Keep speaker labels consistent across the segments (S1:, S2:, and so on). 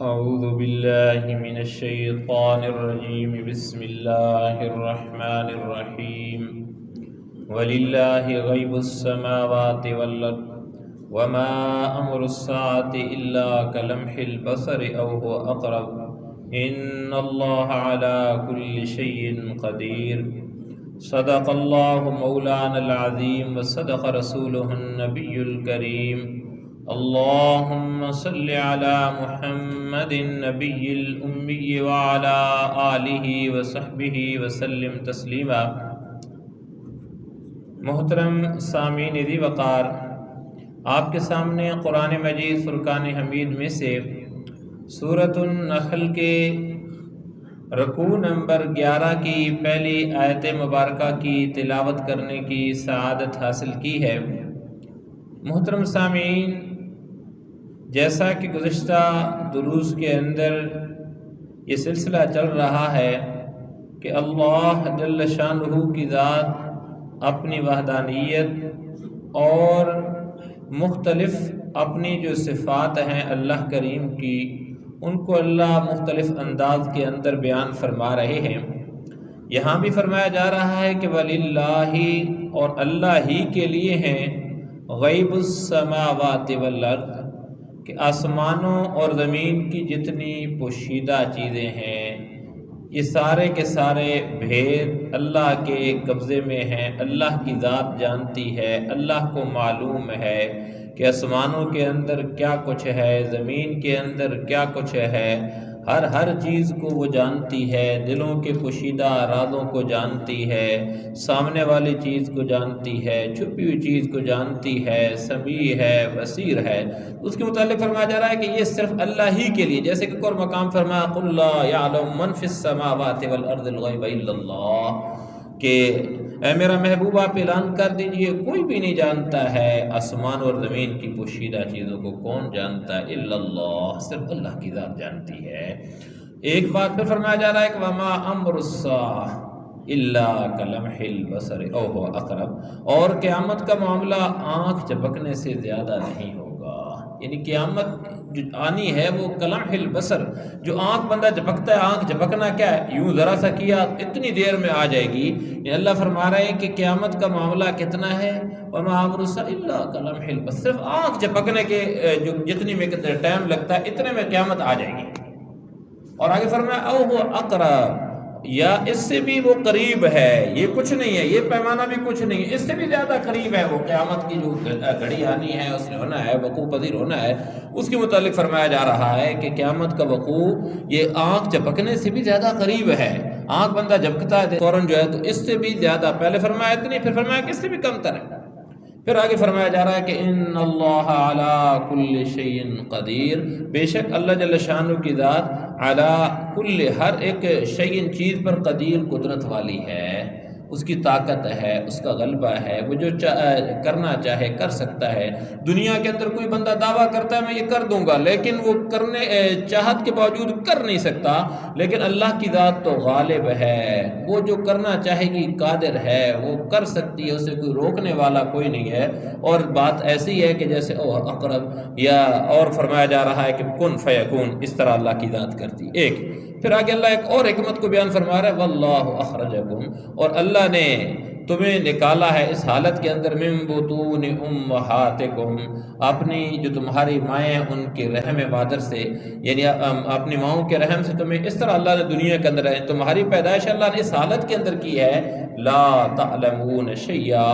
S1: أعوذ بالله من الشيطان الرجيم بسم الله الرحمن الرحيم ولله غيب السماوات والأرض وما أمر الساعة إلا كلمح البصر أو هو أقرب إن الله على كل شيء قدير صدق الله مولانا العظيم وصدق رسوله النبي الكريم اللهم صل على محمد النبي الأمي وعلى آله وصحبه وسلم تسلیما۔ محترم سامعین ذی وقار، آپ کے سامنے قرآن مجید فرقان حمید میں سے سورۃ النحل کے رکوع نمبر 11 کی پہلی آیت مبارکہ کی تلاوت کرنے کی سعادت حاصل کی ہے۔ محترم سامعین، جیسا کہ گزشتہ دروس کے اندر یہ سلسلہ چل رہا ہے کہ اللہ جل شانہ کی ذات اپنی وحدانیت اور مختلف اپنی جو صفات ہیں اللہ کریم کی، ان کو اللہ مختلف انداز کے اندر بیان فرما رہے ہیں۔ یہاں بھی فرمایا جا رہا ہے کہ وَلِلَّهِ، اور اللہ ہی کے لیے ہیں غیب السماوات والارض، کہ آسمانوں اور زمین کی جتنی پوشیدہ چیزیں ہیں یہ سارے کے سارے بھید اللہ کے قبضے میں ہیں، اللہ کی ذات جانتی ہے، اللہ کو معلوم ہے کہ آسمانوں کے اندر کیا کچھ ہے، زمین کے اندر کیا کچھ ہے، ہر چیز کو وہ جانتی ہے، دلوں کے پوشیدہ رازوں کو جانتی ہے، سامنے والی چیز کو جانتی ہے، چھپی ہوئی چیز کو جانتی ہے، سمیع ہے، بصیر ہے۔ اس کے متعلق فرمایا جا رہا ہے کہ یہ صرف اللہ ہی کے لیے، جیسے کہ ایک اور مقام فرمایا قُلْ لَا يَعْلَمُ مَنْ فِي السَّمَاوَاتِ وَالْأَرْضِ الْغَيْبَ إِلَّا اللَّهُ، کہ اے میرا محبوب آپ اعلان کر دیجئے کوئی بھی نہیں جانتا ہے آسمان اور زمین کی پوشیدہ چیزوں کو، کون جانتا ہے؟ الا اللہ، صرف اللہ کی ذات جانتی ہے۔ ایک بات پھر فرمایا جا رہا ہے کہ وما امر الساعة الا کلمح البصر او هو اقرب، اور قیامت کا معاملہ آنکھ جھپکنے سے زیادہ نہیں ہوگا، یعنی قیامت جو آنی ہے وہ کلمح البصر، جو آنکھ بندہ جھپکتا ہے، آنکھ جھپکنا کیا ہے؟ یوں ذرا سا کیا اتنی دیر میں آ جائے گی۔ یہ اللہ فرما رہے ہیں کہ قیامت کا معاملہ کتنا ہے؟ وما امر الساعة الا کلمح البصر، صرف آنکھ جھپکنے کے جو جتنی میں ٹائم لگتا ہے اتنے میں قیامت آ جائے گی۔ اور آگے فرمایا او هو اقرب، یا اس سے بھی وہ قریب ہے، یہ کچھ نہیں ہے، یہ پیمانہ بھی کچھ نہیں ہے، اس سے بھی زیادہ قریب ہے وہ قیامت کی جو گھڑی آنی ہے، اس نے ہونا ہے، وقوع پذیر ہونا ہے۔ اس کے متعلق فرمایا جا رہا ہے کہ قیامت کا وقوع یہ آنکھ جھپکنے سے بھی زیادہ قریب ہے۔ آنکھ بندہ جھپکتا ہے فوراً جو ہے تو اس سے بھی زیادہ، پہلے فرمایا اتنی، پھر فرمایا کہ اس سے بھی کم تر ہے۔ پھر آگے فرمایا جا رہا ہے کہ ان اللہ علی کل شیء قدیر، بے شک اللہ جل شانہ کی ذات علی کل، ہر ایک شیء چیز پر قدیر، قدرت والی ہے، اس کی طاقت ہے، اس کا غلبہ ہے، وہ جو کرنا چاہے کر سکتا ہے۔ دنیا کے اندر کوئی بندہ دعویٰ کرتا ہے میں یہ کر دوں گا، لیکن وہ کرنے چاہت کے باوجود کر نہیں سکتا، لیکن اللہ کی ذات تو غالب ہے، وہ جو کرنا چاہے گی قادر ہے، وہ کر سکتی ہے، اسے کوئی روکنے والا کوئی نہیں ہے۔ اور بات ایسی ہے کہ جیسے او اقرب، یا اور فرمایا جا رہا ہے کہ کن فیکون، اس طرح اللہ کی ذات کرتی ایک۔ پھر آگے اللہ ایک اور حکمت کو بیان فرما رہا ہے واللہ اخرجکم، اور اللہ نے تمہیں نکالا ہے اس حالت کے اندر من بطون امہاتکم، اپنی جو تمہاری مائیں ان کے رحم مادر سے، یعنی اپنی ماؤں کے رحم سے تمہیں اس طرح اللہ نے دنیا کے اندر تمہاری پیدائش اللہ نے اس حالت کے اندر کی ہے لا تعلمون شیئا،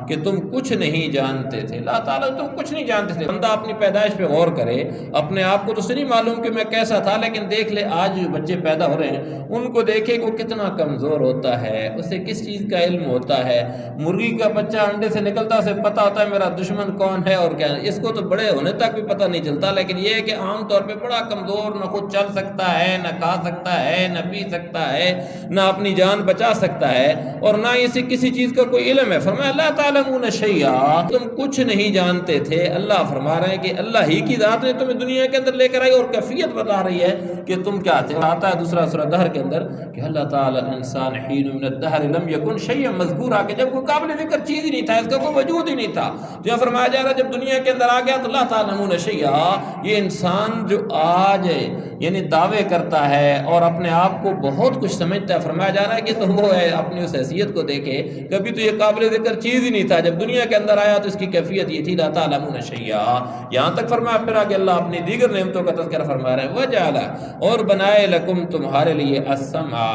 S1: کہ تم کچھ نہیں جانتے تھے۔ لا تعلم، تم کچھ نہیں جانتے تھے۔ بندہ اپنی پیدائش پہ غور کرے، اپنے آپ کو تو نہیں معلوم کہ میں کیسا تھا، لیکن دیکھ لے آج جو بچے پیدا ہو رہے ہیں ان کو دیکھے کہ وہ کتنا کمزور ہوتا ہے، اسے کس چیز کا علم ہوتا ہے۔ مرغی کا بچہ انڈے سے نکلتا اسے پتہ ہوتا ہے میرا دشمن کون ہے اور کیا ہے، اس کو تو بڑے ہونے تک بھی پتہ نہیں چلتا، لیکن یہ ہے کہ عام طور پہ بڑا کمزور، نہ خود چل سکتا ہے، نہ کھا سکتا ہے، نہ پی سکتا ہے، نہ اپنی جان بچا سکتا ہے، اور نہ اسے کسی چیز کا کوئی علم ہے۔ فرمایا لا تعلمون شیئا، تم کچھ نہیں جانتے تھے۔ اللہ فرما رہے ہیں کہ اللہ ہی کی ذات نے تمہیں دنیا کے اندر لے کر آئی اور کیفیت بتا رہی ہے کہ تم کیا تھے۔ آتا ہے دوسرا سورہ دہر کے اندر کہ اللہ تعالی انسان حین من الدہر لم یکن شیئا مذکورا، کہ جب کوئی قابل ذکر چیز ہی نہیں تھا، اس کا کوئی وجود ہی نہیں تھا، تو یہاں فرمایا جا رہا ہے جب دنیا کے اندر آ گیا تو لا تعلمون شیئا، یہ انسان جو آج یعنی دعوے کرتا ہے اور اپنے آپ کو بہت کچھ سمجھتا ہے. فرمایا جا رہا ہے کہ تو وہ ہے اپنی اس حیثیت کو دیکھے, کبھی تو یہ قابل ذکر چیز ہی نہیں تھا, جب دنیا کے اندر آیا تو اس کی کیفیت یہ تھی لا تعلمون شیئا. یہاں تک فرمایا پھر آگے اللہ اپنی دیگر نعمتوں کا تذکرہ فرما رہے ہیں. وجعل, اور بنائے لکم تمہارے لیے السمع,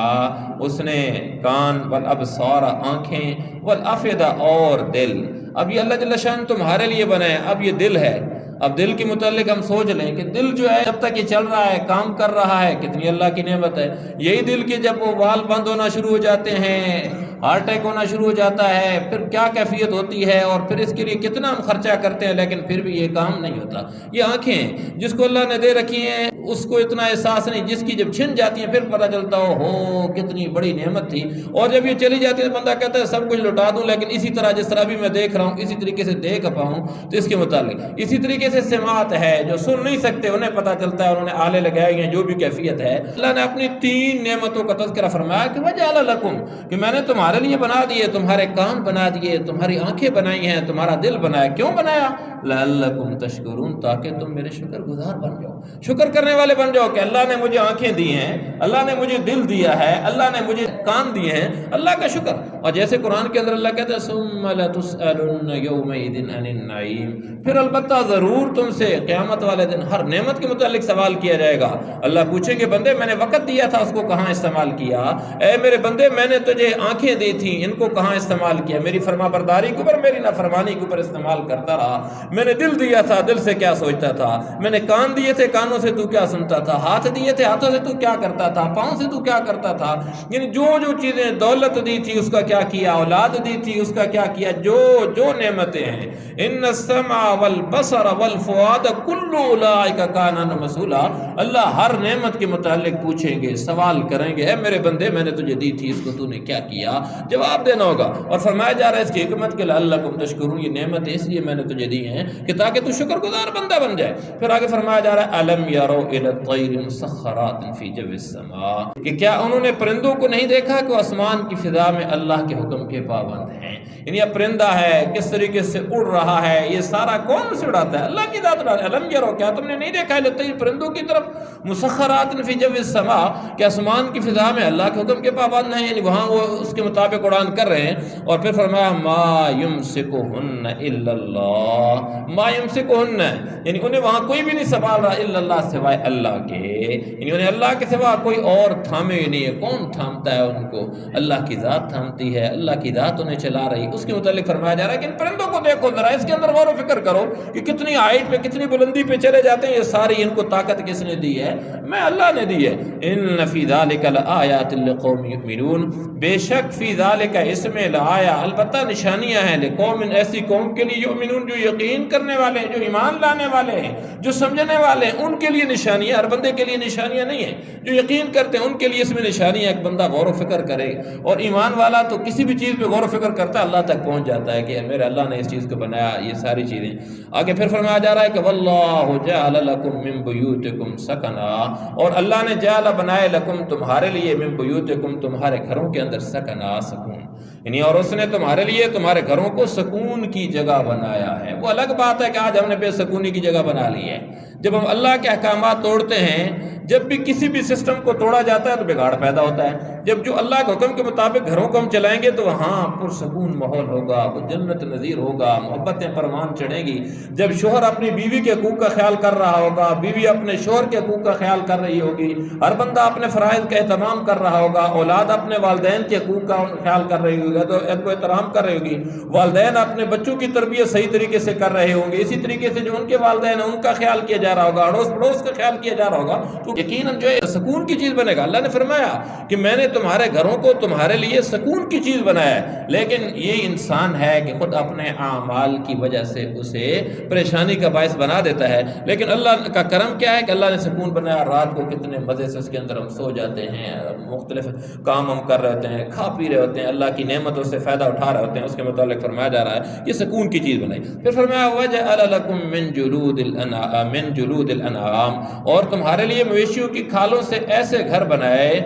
S1: اس نے کان, والابصار آنکھیں, والافئدہ اور دل. اب یہ اللہ جل شان تمہارے لیے بنائے. اب یہ دل ہے, اب دل کے متعلق ہم سوچ لیں کہ دل جو ہے جب تک یہ چل رہا ہے, کام کر رہا ہے, کتنی اللہ کی نعمت ہے. یہی دل کے جب وہ وال بند ہونا شروع ہو جاتے ہیں, ہارٹ اٹیک ہونا شروع ہو جاتا ہے, پھر کیا کیفیت ہوتی ہے, اور پھر اس کے لیے کتنا ہم خرچہ کرتے ہیں, لیکن پھر بھی یہ کام نہیں ہوتا. یہ آنکھیں جس کو اللہ نے دے رکھی ہیں اس کو اتنا احساس نہیں, جس کی جب چھن جاتی ہیں پھر پتہ چلتا ہو کتنی بڑی نعمت تھی. اور جب یہ چلی جاتی ہے بندہ کہتا ہے سب کچھ لٹا دوں, لیکن اسی طرح جس طرح بھی میں دیکھ رہا ہوں اسی طریقے سے دیکھ پاؤں. تو اس کے متعلق اسی طریقے سے سماعت ہے, جو سن نہیں سکتے انہیں پتہ چلتا ہے, انہوں نے آلے لگائے ہیں جو بھی کیفیت ہے. اللہ نے اپنی 3 نعمتوں کا تذکرہ فرمایا کہ وجعل لکم, کہ میں نے تمہارے لیے بنا دیے, تمہارے کان بنا دیے, تمہاری آنکھیں بنائی ہیں, تمہارا دل بنایا. کیوں بنایا؟ لعلکم تشکرون, تاکہ تم میرے شکر گزار بن جاؤ, شکر کرنے والے بن جاؤ کہ اللہ نے مجھے آنکھیں دی ہیں, اللہ نے مجھے دل دیا ہے, اللہ نے مجھے کان دیے ہیں, اللہ کا شکر. اور جیسے قرآن کے اندر اللہ کہتا ہے ثم لتسألن یومئذ عن النعیم, پھر البتہ ضرور تم سے قیامت والے دن ہر نعمت کے متعلق سوال کیا جائے گا. اللہ پوچھیں گے بندے میں نے وقت دیا تھا اس کو کہاں استعمال کیا؟ اے میرے بندے میں نے تجھے آنکھیں دی تھیں, ان کو کہاں استعمال کیا؟ میری فرما برداری کے اوپر, میری نافرمانی کے اوپر استعمال کرتا رہا. میں نے دل دیا تھا, دل سے کیا سوچتا تھا؟ میں نے کان دیے تھے, کانوں سے تو کیا سنتا تھا؟ ہاتھ دیے تھے, ہاتھوں سے تو کیا کرتا تھا؟ پاؤں سے تو کیا کرتا تھا؟ یعنی جو چیزیں, دولت دی تھی اس کا کیا کیا, اولاد دی تھی اس کا کیا کیا, جو نعمتیں ہیں. ان السمع والبصر والفؤاد کل اولئک کان عنہ مسئولا, اللہ ہر نعمت کے متعلق پوچھیں گے, سوال کریں گے, اے میرے بندے میں نے تجھے دی تھی, اس کو تو نے کیا کیا؟ جواب دینا ہوگا. اور فرمایا جا رہا ہے اس کی حکمت کے لعلکم تشکرون, یہ نعمت اس لیے میں نے تجھے دی ہیں کہ تاکہ تو شکر گزار بندہ بن جائے. پھر آگے فرمایا جا رہا ہے الم یروا الی الطیر مسخرات فی جو السماء, کہ کیا انہوں نے پرندوں کو نہیں دیکھا کہ آسمان کی فضا میں اللہ کے حکم کے پابند ہیں. یعنی یہ پرندہ ہے کس طریقے سے اڑ رہا ہے, یہ سارا کون سے اڑاتا ہے؟ اللہ کی ذات اڑاتا ہے. الم یروا, کیا تم نے نہیں دیکھا ہے الطیر, پرندوں کی طرف, مسخرات فی جو السماء, کہ آسمان کی فضا میں اللہ کے حکم کے پابند ہیں, یعنی وہاں وہ اس کے مطابق اڑان کر رہے ہیں. اور پھر فرمایا ما یمسکہن الا اللہ, ما یمسکہن, یعنی انہیں وہاں کوئی بھی نہیں سنبھال رہا الا اللہ, سوائے اللہ کے, یعنی انہیں اللہ کے سوا کوئی اور تھامے ہی نہیں ہے. کون تھامتا ہے ان کو؟ اللہ کی ذات تھامتی ہے, اللہ کی ذات انہیں چلا رہی. اس کے متعلق فرمایا جا رہا ہے کہ ان پرندوں کو دیکھو ذرا, اس کے اندر غور و فکر کرو کہ کتنی ہائٹ پہ, کتنی بلندی پہ چلے جاتے ہیں. یہ ساری ان کو طاقت کس نے دی ہے؟ میں اللہ نے دی ہے. ان فی ذلک لآیات لقوم یؤمنون, بے شک فی ذلک, اس میں لآیا, البتہ نشانیاں ہیں, لقوم, ایسی قوم کے لیے, یؤمنون, جو یقین کرنے والے ہیں, جو ایمان لانے والے ہیں, جو سمجھنے والے ہیں, ان کے لیے نشانیاں. ہر بندے کے لیے نشانیاں نہیں ہیں. جو یقین کرتے ہیں ان کے لیے اس میں نشانیاں, ایک بندہ غور و فکر کرے. اور ایمان والا تو کسی بھی چیز پہ غور و فکر کرتا ہے, اللہ تک پہنچ جاتا ہے کہ میرے اللہ نے اس چیز کو بنایا, یہ ساری چیزیں. آگے پھر فرمایا جا رہا ہے کہ واللہ جعل لکم من بیوتکم سکنا, اور اللہ نے جعل, بنائے, لکم, تمہارے لیے, من بیوتکم, تمہارے گھروں کے اندر, سکنا, سکون, یعنی اور اس نے تمہارے لیے تمہارے گھروں کو سکون کی جگہ بنایا ہے. وہ الگ بات ہے کہ آج ہم نے بے سکونی کی جگہ بنا لی ہے. جب ہم اللہ کے احکامات توڑتے ہیں, جب بھی کسی بھی سسٹم کو توڑا جاتا ہے تو بگاڑ پیدا ہوتا ہے. جب جو اللہ کے حکم کے مطابق گھروں کو ہم چلائیں گے تو وہاں پرسکون ماحول ہوگا, وہ جنت نظیر ہوگا, محبتیں پروان چڑھیں گی. جب شوہر اپنی بیوی کے حقوق کا خیال کر رہا ہوگا, بیوی اپنے شوہر کے حقوق کا خیال کر رہی ہوگی, ہر بندہ اپنے فرائض کا اہتمام کر رہا ہوگا, اولاد اپنے والدین کے حقوق کا خیال کر رہی ہوگی, تو ان کو احترام کر رہی ہوگی, والدین اپنے بچوں کی تربیت صحیح طریقے سے کر رہے ہوں گے, اسی طریقے سے جو ان کے والدین ہیں ان کا خیال کیا جا رہا ہوگا, اڑوس پڑوس کا خیال کیا جا رہا ہوگا, تو یقیناً جو ہے سکون کی چیز بنے گا. اللہ نے فرمایا کہ میں نے تمہارے گھروں کو تمہارے لیے سکون کی چیز بنایا ہے. لیکن یہ انسان ہے کہ خود اپنے اعمال کی وجہ سے اسے پریشانی کا باعث بنا دیتا ہے. لیکن اللہ کا کرم کیا ہے کہ اللہ نے سکون بنایا. رات کو کتنے مزے سے اس کے اندر ہم سو جاتے ہیں, مختلف کام ہم کر رہے ہوتے ہیں, کھا پی رہے ہوتے ہیں, اللہ کی نعمتوں سے فائدہ اٹھا رہے ہوتے ہیں. اس کے متعلق فرمایا جا رہا ہے یہ سکون کی چیز بنائی. پھر فرمایا وَجَعَلَ لَكُم مِّن جُلُودِ الْأَنْعَامِ, اور تمہارے لیے مویشی مویشیوں کی کھالوں سے ایسے گھر بنائے،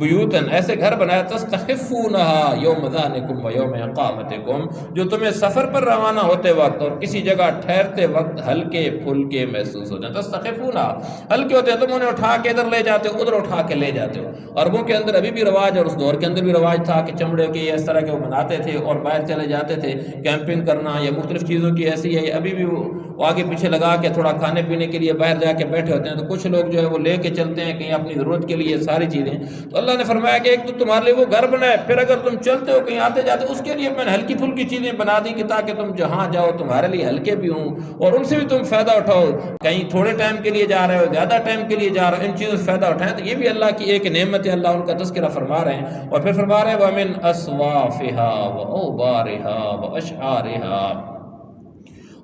S1: بیوتن ایسے گھر بنائے، تستخفونہا یوم ذانکم و یوم اقامتکم، جو تمہیں سفر پر روانہ ہوتے وقت اور کسی جگہ ٹھہرتے وقت ہلکے پھلکے محسوس ہوتے ہیں۔ تستخفونہا ہلکے ہوتے ہیں، تم انہیں اٹھا کے ادھر لے جاتے ہو، ادھر اٹھا کے لے جاتے ہو۔ عربوں کے اندر ابھی بھی رواج، اور اس دور کے اندر بھی رواج تھا کہ چمڑے کے اس طرح کے وہ بناتے تھے اور باہر چلے جاتے تھے کیمپنگ کرنا یا مختلف چیزوں کی ایسی ہے۔ ابھی بھی وہ آگے پیچھے لگا کے تھوڑا کھانے پینے کے لیے باہر جا کے بیٹھے ہوتے ہیں، تو کچھ لوگ جو ہے وہ لے کے چلتے ہیں کہیں اپنی ضرورت کے لیے ساری چیزیں۔ تو اللہ نے فرمایا کہ ایک تو تمہارے لیے وہ گھر بنائے، پھر اگر تم چلتے ہو کہیں آتے جاتے اس کے لیے میں نے ہلکی پھلکی چیزیں بنا دی کہ تاکہ تم جہاں جاؤ تمہارے لیے ہلکے بھی ہوں اور ان سے بھی تم فائدہ اٹھاؤ۔ کہیں تھوڑے ٹائم کے لیے جا رہے ہو، زیادہ ٹائم کے لیے جا رہے ہو، ان چیزوں سے فائدہ اٹھائیں۔ تو یہ بھی اللہ کی ایک نعمت ہے، اللہ ان کا تذکرہ فرما رہے ہیں۔ اور پھر فرما رہے ہیں وَمِنْ أَصْوَافِهَا وَأَوْبَارِهَا وَأَشْعَارِهَا،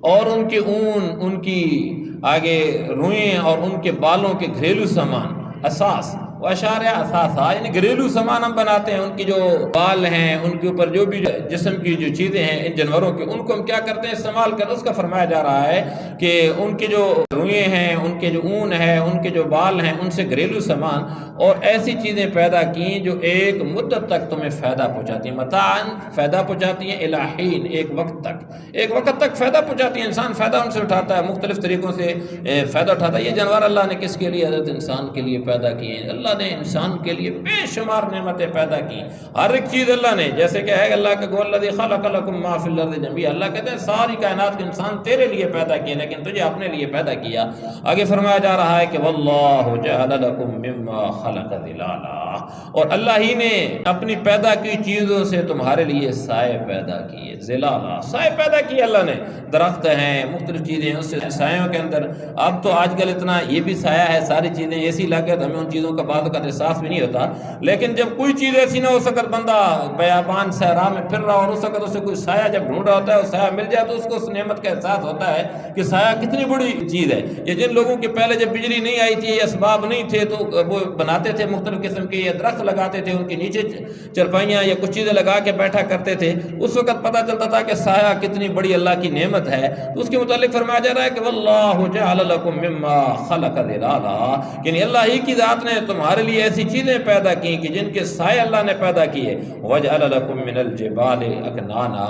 S1: اور ان کے اون، ان کی آگے روئیں اور ان کے بالوں کے گھریلو سامان، اساس واشار اثاثہ، یعنی گھریلو سامان ہم بناتے ہیں، ان کی جو بال ہیں، ان کے اوپر جو بھی جسم کی جو چیزیں ہیں ان جانوروں کے، ان کو ہم کیا کرتے ہیں استعمال کرتے ہیں۔ اس کا فرمایا جا رہا ہے کہ ان کے جو روئیں ہیں، ان کے جو اون ہے، ان کے جو بال ہیں، ان سے گھریلو سامان اور ایسی چیزیں پیدا کی جو ایک مدت تک تمہیں فائدہ پہنچاتی ہیں، متاعن فائدہ پہنچاتی ہیں، الہین ایک وقت تک فائدہ پہنچاتی ہیں۔ انسان فائدہ ان سے اٹھاتا ہے، مختلف طریقوں سے فائدہ اٹھاتا ہے۔ یہ جانور اللہ نے کس کے لیے؟ حضرت انسان کے لیے پیدا کیے ہیں۔ اللہ نے انسان کے لیے بے شمار نعمتیں پیدا کی، ہر ایک چیز اللہ نے، جیسے کہ ہے اللہ کا الذی خلق لکم ما فی الارض جميعا، اللہ کہتے ہیں ساری کائنات کے انسان تیرے لیے پیدا کیے لیکن تجھے اپنے لیے پیدا کیا۔ آگے فرمایا جا رہا ہے کہ واللہ جعل لکم مما خلق ظلالا، اور اللہ ہی نے اپنی پیدا کی چیزوں سے تمہارے لیے سائے پیدا کیے، ظلالا سائے پیدا کیے اللہ نے، درخت ہیں، مختلف چیزیں ہیں، اس سے سایوں کے اندر۔ اب تو آج کل اتنا یہ بھی سایہ ہے، ساری چیزیں ایسی لگ گئے تو ہمیں ان چیزوں کا بعض کا احساس بھی نہیں ہوتا، لیکن جب کوئی چیز ایسی نہ ہو سکت بندہ بیابان صحرا میں پھر رہا اور اس وقت اسے کوئی سایہ جب ڈھونڈ رہا ہوتا ہے، وہ سایہ مل جائے تو اس کو اس نعمت کا احساس ہوتا ہے کہ سایہ کتنی بڑی چیز ہے۔ یہ جن لوگوں کے پہلے جب بجلی نہیں آئی تھی، یہ اسباب نہیں تھے، تو وہ بناتے تھے مختلف قسم کے، یہ درخت لگاتے تھے، ان کے نیچے چرپائیاں یا کچھ چیزیں لگا کے بیٹھا کرتے تھے، اس وقت پتہ چلتا تھا کہ سایہ کتنی بڑی اللہ کی نعمت ہے۔ تو اس کے متعلق فرمایا جا رہا ہے کہ واللہ جعل لکم مما خلق ظلالا، یعنی اللہ ہی کی ذات نے تمہارے لیے ایسی چیزیں پیدا کی کہ جن کے سائے اللہ نے پیدا کیے۔ وَجَعَلَ لَكُم مِّنَ الْجِبَالِ أَكْنَانًا،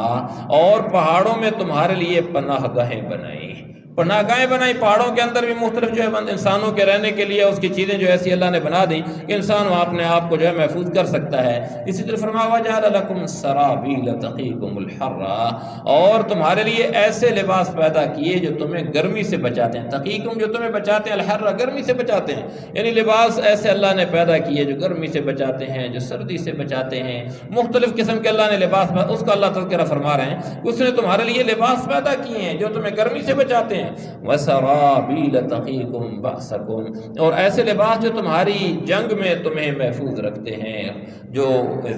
S1: اور پہاڑوں میں تمہارے لیے پناہ گاہیں بنائی، پناہ گاہیں بنائی۔ پہاڑوں کے اندر بھی مختلف جو ہے انسانوں کے رہنے کے لیے اس کی چیزیں جو ایسی اللہ نے بنا دی کہ انسان وہاں اپنے آپ کو جو ہے محفوظ کر سکتا ہے۔ اسی طرح فرمایا وَجَعَلَ لَكُمْ سَرَابِيلَ تَقِيكُمُ الْحَرَّ، اور تمہارے لیے ایسے لباس پیدا کیے جو تمہیں گرمی سے بچاتے ہیں، تقیکم جو تمہیں بچاتے ہیں، الحر گرمی سے بچاتے ہیں، یعنی لباس ایسے اللہ نے پیدا کیے جو گرمی سے بچاتے ہیں، جو سردی سے بچاتے ہیں، مختلف قسم کے اللہ نے لباس، اس کا اللہ تذکرہ فرما رہے ہیں، اس نے تمہارے لیے لباس پیدا کیے ہیں جو تمہیں گرمی سے بچاتے ہیں۔ وَسَرَابِيلَ تَقِيكُمْ بَأْسَكُمْ، اور ایسے لباس جو تمہاری جنگ میں تمہیں محفوظ رکھتے ہیں، جو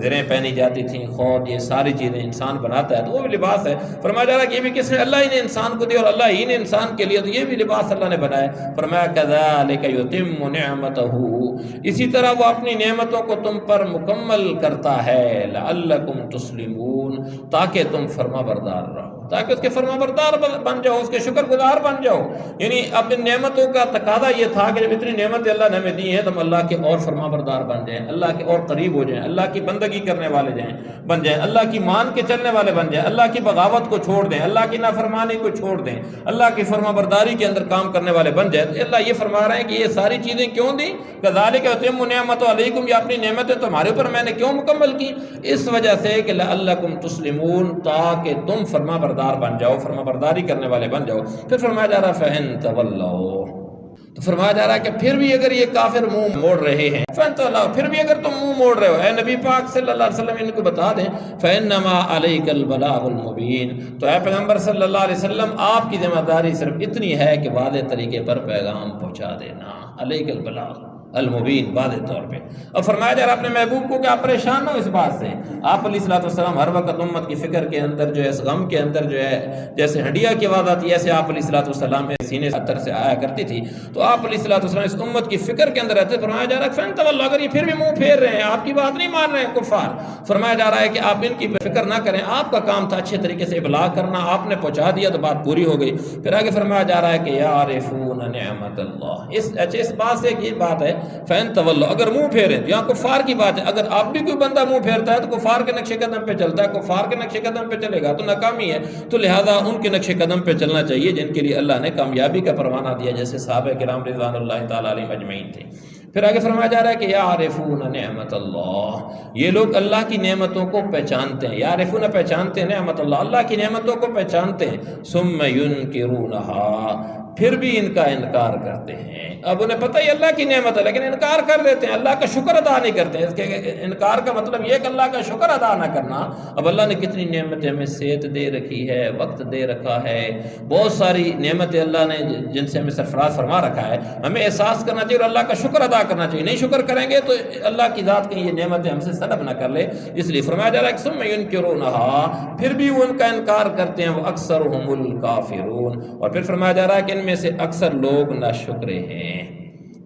S1: زریں پہنی جاتی تھیں، خود، یہ ساری چیزیں انسان بناتا ہے تو وہ بھی لباس ہے۔ فرمایا جا رہا ہے کہ یہ بھی کس نے؟ اللہ ہی نے انسان کو دیا، اور اللہ ہی نے انسان کے لیے، تو یہ بھی لباس اللہ نے بنایا۔ فرمایا كَذَلِكَ يُتِمُّ نِعْمَتَهُ، اسی طرح وہ اپنی نعمتوں کو تم پر مکمل کرتا ہے، لَعَلَّكُمْ تُسْلِمُونَ، تاکہ تم فرما بردار رہو، تاکہ اس کے فرما بردار بن جاؤ، اس کے شکر گزار بن جاؤ۔ یعنی اپنی نعمتوں کا تقاضا یہ تھا کہ جب اتنی نعمتیں اللہ نے ہمیں دی ہیں تو ہم اللہ کے اور فرما بردار بن جائیں، اللہ کے اور قریب ہو جائیں، اللہ کی بندگی کرنے والے بن جائیں، اللہ کی مان کے چلنے والے بن جائیں، اللہ کی بغاوت کو چھوڑ دیں، اللہ کی نافرمانی کو چھوڑ دیں، اللہ کی فرما برداری کے اندر کام کرنے والے بن جائیں۔ تو اللہ یہ فرما رہے ہیں کہ یہ ساری چیزیں کیوں دیں؟ كَذَلِكَ يُتِمُّ نِعْمَتَهُ عَلَيْكُمْ، یہ اپنی نعمتیں تمہارے اوپر میں نے کیوں مکمل کی؟ اس وجہ سے کہ لَعَلَّكُمْ تُسْلِمُونَ، تاکہ تم فرما بردار بن جاؤ، فرما برداری کرنے والے بن جاؤ۔ پھر فرمایا جا رہا فَإِن تَوَلَّوْا، تو فرمایا جا رہا ہے کہ پھر بھی اگر یہ کافر منہ موڑ رہے ہیں، فَإِن تَوَلَّوْا، پھر بھی اگر تم منہ موڑ رہے ہو، اے نبی پاک صلی اللہ علیہ وسلم ان کو بتا دیں، فَإِنَّمَا عَلَيْكَ الْبَلَاغُ الْمُبِينُ، تو اے پیغمبر صلی اللہ علیہ وسلم آپ کی ذمہ داری صرف اتنی ہے کہ واضح طریقے پر پیغام پہنچا دینا، علیک البلاغ، المبین، واضح طور پہ۔ اور فرمایا جا رہا اپنے محبوب کو کہ آپ پریشان نہ ہو اس بات سے۔ آپ علیہ الصلوۃ والسلام ہر وقت امت کی فکر کے اندر جو ہے، اس غم کے اندر جو ہے، جیسے ہنڈیا کی آواز آتی ہے ایسے آپ علیہ الصلوۃ والسلام میں سینے سے سے آیا کرتی تھی، تو آپ علیہ الصلوۃ والسلام اس امت کی فکر کے اندر رہتے۔ فرمایا جا رہا ہے فَإِن تَوَلَّوْا، اگر یہ پھر بھی منہ پھیر رہے ہیں، آپ کی بات نہیں مان رہے ہیں کفار، فرمایا جا رہا ہے کہ آپ ان کی فکر نہ کریں، آپ کا کام تھا اچھے طریقے سے ابلاغ کرنا، آپ نے پہنچا دیا تو بات پوری ہو گئی۔ پھر آگے فرمایا جا رہا ہے کہ یعرفون نعمت اللہ، اس بات سے یہ بات ہے فَإِن تَوَلَّوْا، اگر منہ پھیریں، یہاں کفار کی بات ہے۔ اگر اب بھی کوئی بندہ منہ پھیرتا ہے تو کفار کے نقش قدم پہ چلتا ہے، کفار کے نقش قدم پہ چلے گا تو ناکامی ہے، تو لہذا ان کے نقش قدم پہ چلنا چاہیے جن کے لیے اللہ نے کامیابی کا پروانہ دیا، جیسے صحابہ کرام رضوان اللہ تعالیٰ علیہم اجمعین تھے۔ پھر آگے فرمایا جا رہا ہے کہ یعرفون نعمت اللہ، یہ لوگ اللہ کی نعمتوں کو پہچانتے ہیں، یعرفون پہچانتے ہیں، نعمت اللہ، اللہ کی نعمتوں کو پہچانتے ہیں، ثم ینکرونہا، پھر بھی ان کا انکار کرتے ہیں۔ اب انہیں پتہ ہی اللہ کی نعمت ہے لیکن انکار کر دیتے ہیں، اللہ کا شکر ادا نہیں کرتے ہیں۔ اس کے انکار کا مطلب یہ کہ اللہ کا شکر ادا نہ کرنا۔ اب اللہ نے کتنی نعمتیں ہمیں صحت دے رکھی ہے، وقت دے رکھا ہے، بہت ساری نعمتیں اللہ نے جن سے ہمیں سرفراز فرما رکھا ہے، ہمیں احساس کرنا چاہیے اور اللہ کا شکر ادا کرنا چاہیے۔ نہیں شکر کریں گے تو اللہ کی ذات کی یہ نعمتیں ہم سے سلب نہ کر لے، اس لیے فرمایا جا رہا ہے کہ ثم ینکرونہا، پھر بھی وہ ان کا انکار کرتے ہیں، واکثرهم الکافرون، اور پھر فرمایا جا رہا ہے کہ ان میں سے اکثر لوگ ناشکرے ہیں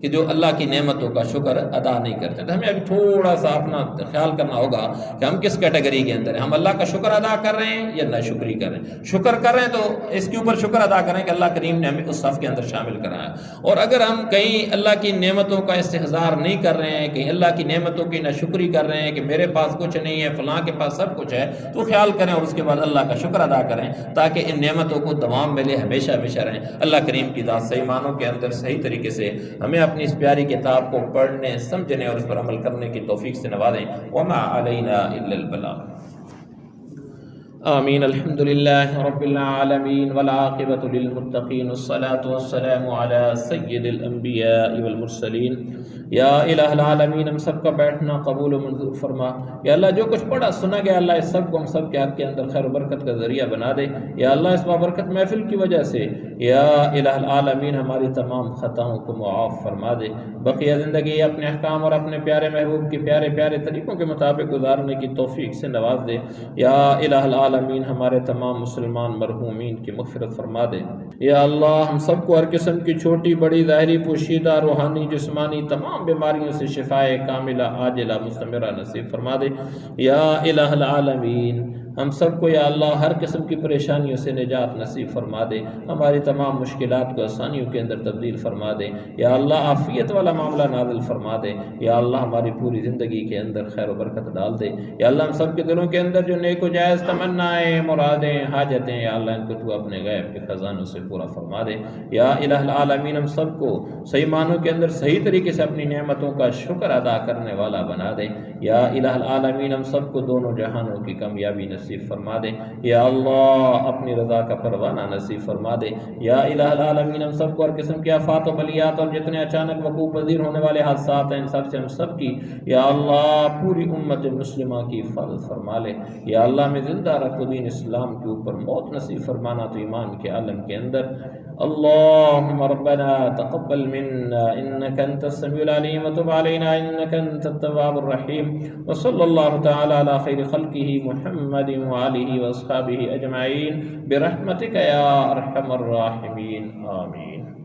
S1: کہ جو اللہ کی نعمتوں کا شکر ادا نہیں کرتے۔ تو ہمیں ابھی تھوڑا سا اپنا خیال کرنا ہوگا کہ ہم کس کیٹیگری کے اندر ہیں، ہم اللہ کا شکر ادا کر رہے ہیں یا ناشکری کر رہے ہیں۔ شکر کر رہے ہیں تو اس کے اوپر شکر ادا کریں کہ اللہ کریم نے ہمیں اس صف کے اندر شامل کرایا، اور اگر ہم کہیں اللہ کی نعمتوں کا استحضار نہیں کر رہے ہیں، کہیں اللہ کی نعمتوں کی ناشکری کر رہے ہیں کہ میرے پاس کچھ نہیں ہے، فلاں کے پاس سب کچھ ہے، تو خیال کریں اور اس کے بعد اللہ کا شکر ادا کریں تاکہ ان نعمتوں کو دوام ملے، ہمیشہ ہمیشہ رہیں۔ اللہ کریم کی ذات صحیح معنوں کے اندر صحیح طریقے سے ہمیں اپنی اس پیاری کتاب کو پڑھنے، سمجھنے اور اس پر عمل کرنے کی توفیق سے نوازیں۔ وما علینا الا البلاغ۔ آمین۔ الحمد للہ رب العالمین والعاقبۃ للمتقین، والصلاة والسلام علی سید الانبیاء والمرسلین۔ یا الہ العالمین، ہم سب کا بیٹھنا قبول و منظور فرما۔ یا اللہ جو کچھ پڑھا سنا گیا، اللہ اس سب کو ہم سب کے حق کے اندر خیر و برکت کا ذریعہ بنا دے۔ یا اللہ اس بابرکت محفل کی وجہ سے یا الہ العالمین ہماری تمام خطاؤں کو معاف فرما دے، بقیہ زندگی اپنے احکام اور اپنے پیارے محبوب کے پیارے پیارے طریقوں کے مطابق گزارنے کی توفیق سے نواز دے۔ یا الہ العالمین ہمارے تمام مسلمان مرحومین کی مغفرت فرما دے۔ یا اللہ ہم سب کو ہر قسم کی چھوٹی بڑی ظاہری پوشیدہ روحانی جسمانی تمام بیماریوں سے شفائے کاملہ عاجلہ مستمرہ نصیب فرما دے۔ یا الہ العالمین ہم سب کو یا اللہ ہر قسم کی پریشانیوں سے نجات نصیب فرما دے، ہماری تمام مشکلات کو آسانیوں کے اندر تبدیل فرما دے۔ یا اللہ عافیت والا معاملہ نازل فرما دے۔ یا اللہ ہماری پوری زندگی کے اندر خیر و برکت ڈال دے۔ یا اللہ ہم سب کے دلوں کے اندر جو نیک و جائز تمنائیں، مرادیں، حاجتیں، یا اللہ ان کو تو اپنے غیب کے خزانوں سے پورا فرما دے۔ یا الہ العالمین ہم سب کو صحیح معنوں کے اندر صحیح طریقے سے اپنی نعمتوں کا شکر ادا کرنے والا بنا دے۔ یا الہ العالمین ہم سب کو دونوں جہانوں کی کامیابی نصیب فرما دے۔ یا اللہ اپنی رضا کا پروانہ نصیب فرما دے۔ یا الہ العالمین ہم سب کو ہر قسم کی آفات و بلیات اور جتنے اچانک وقوع پذیر ہونے والے حادثات ہیں ان سب سے ہم سب کی یا اللہ پوری امت مسلمہ کی حفاظت فرما لے۔ یا اللہ میں زندہ رکھ دین اسلام کے اوپر موت نصیب فرمانا تو ایمان کے عالم کے اندر۔ اللهم ربنا تقبل منا انك انت السميع العليم وتب علينا انك انت التواب الرحيم، وصلى الله تعالى على خير خلقه محمد وآله واصحابه اجمعين برحمتك يا ارحم الراحمين، آمين۔